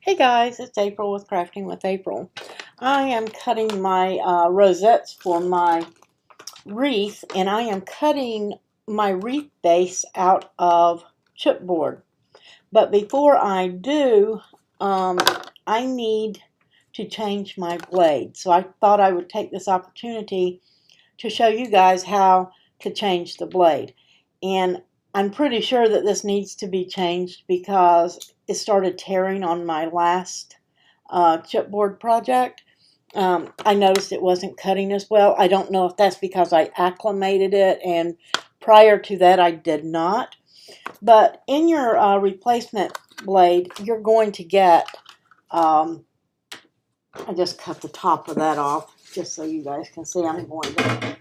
Hey guys, it's April with Crafting with April. I am cutting my rosettes for my wreath, and I am cutting my wreath base out of chipboard. But before I do, I need to change my blade. So I thought I would take this opportunity to show you guys how to change the blade. And I'm pretty sure that this needs to be changed because it started tearing on my last chipboard project. I noticed it wasn't cutting as well. I don't know if that's because I acclimated it, and prior to that I did not. But in your replacement blade, you're going to get, I just cut the top of that off just so you guys can see. I'm going to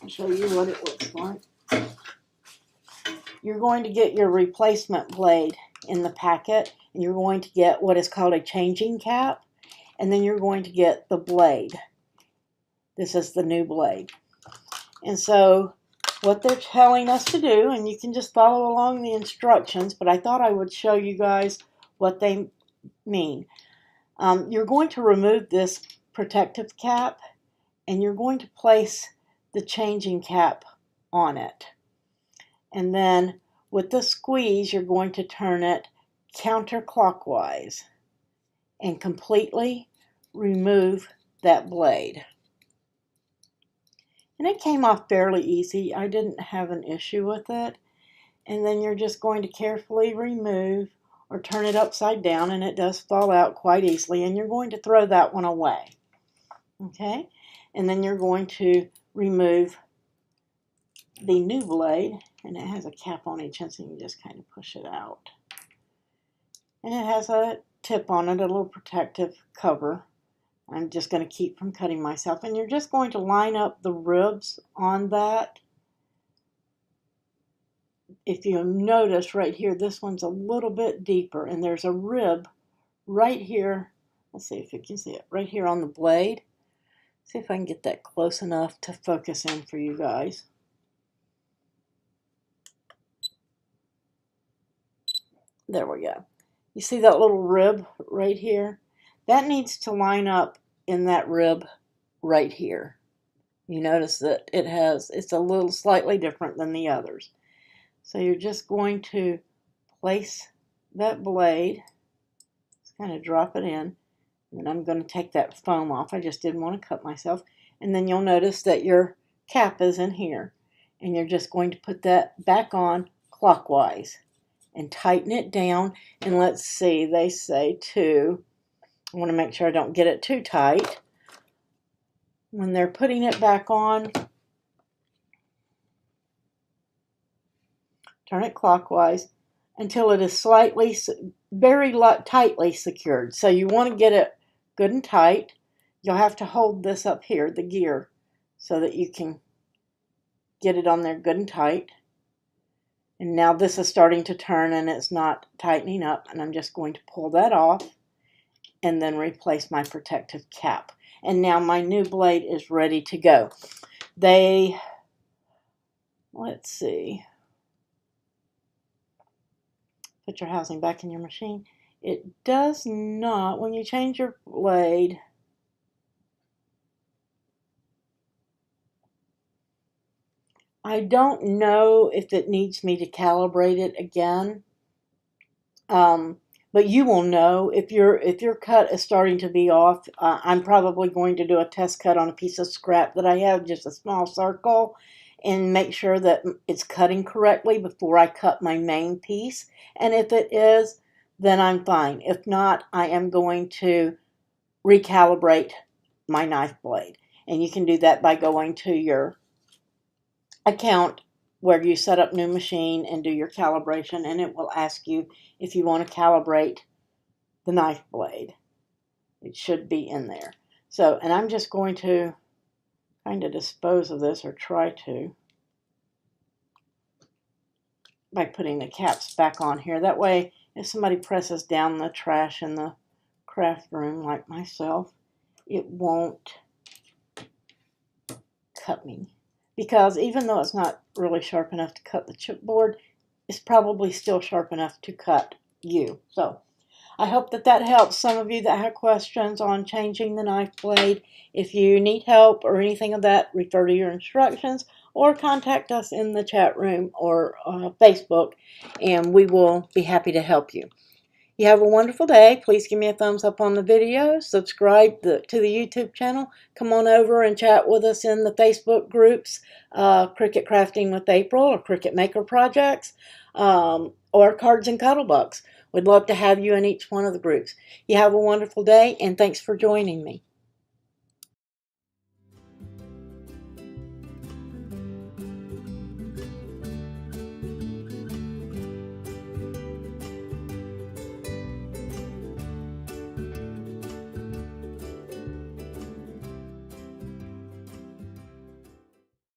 show you what it looks like. You're going to get your replacement blade in the packet, and you're going to get what is called a changing cap, and then you're going to get the blade. This is the new blade. And so what they're telling us to do, and you can just follow along the instructions, but I thought I would show you guys what they mean. You're going to remove this protective cap, and you're going to place the changing cap on it. And then with the squeeze, you're going to turn it counterclockwise and completely remove that blade. And it came off fairly easy. I didn't have an issue with it. And then you're just going to carefully remove or turn it upside down, and it does fall out quite easily, and you're going to throw that one away. Okay? And then you're going to remove the new blade, and it has a cap on each end, so you can just kind of push it out. And it has a tip on it, a little protective cover. I'm just going to keep from cutting myself. And you're just going to line up the ribs on that. If you notice right here, this one's a little bit deeper, and there's a rib right here. Let's see if you can see it right here on the blade. See if I can get that close enough to focus in for you guys. There we go. You see that little rib right here? That needs to line up in that rib right here. You notice that it's a little slightly different than the others. So you're just going to place that blade, just kind of drop it in, and I'm going to take that foam off. I just didn't want to cut myself. And then you'll notice that your cap is in here, and you're just going to put that back on clockwise and tighten it down. And let's see, they say I want to make sure I don't get it too tight. When they're putting it back on, turn it clockwise until it is very tightly secured. So you want to get it good and tight. You'll have to hold this up here, the gear, so that you can get it on there good and tight. And now this is starting to turn and it's not tightening up, and I'm just going to pull that off and then replace my protective cap. And now my new blade is ready to go. Let's see. Put your housing back in your machine. It does not, when you change your blade, I don't know if it needs me to calibrate it again. But you will know if your cut is starting to be off. I'm probably going to do a test cut on a piece of scrap that I have, just a small circle, and make sure that it's cutting correctly before I cut my main piece. And if it is, then I'm fine. If not, I am going to recalibrate my knife blade. And you can do that by going to your account where you set up new machine and do your calibration, and it will ask you if you want to calibrate the knife blade. It should be in there. So, and I'm just going to kind of dispose of this, or try to, by putting the caps back on here. That way, if somebody presses down the trash in the craft room like myself, it won't cut me. Because even though it's not really sharp enough to cut the chipboard, it's probably still sharp enough to cut you. So I hope that helps some of you that have questions on changing the knife blade. If you need help or anything of that, refer to your instructions or contact us in the chat room or Facebook, and we will be happy to help you. You have a wonderful day. Please give me a thumbs up on the video. Subscribe to the YouTube channel. Come on over and chat with us in the Facebook groups, Cricut Crafting with April or Cricut Maker Projects, or Cards and Cuddlebugs. We'd love to have you in each one of the groups. You have a wonderful day, and thanks for joining me.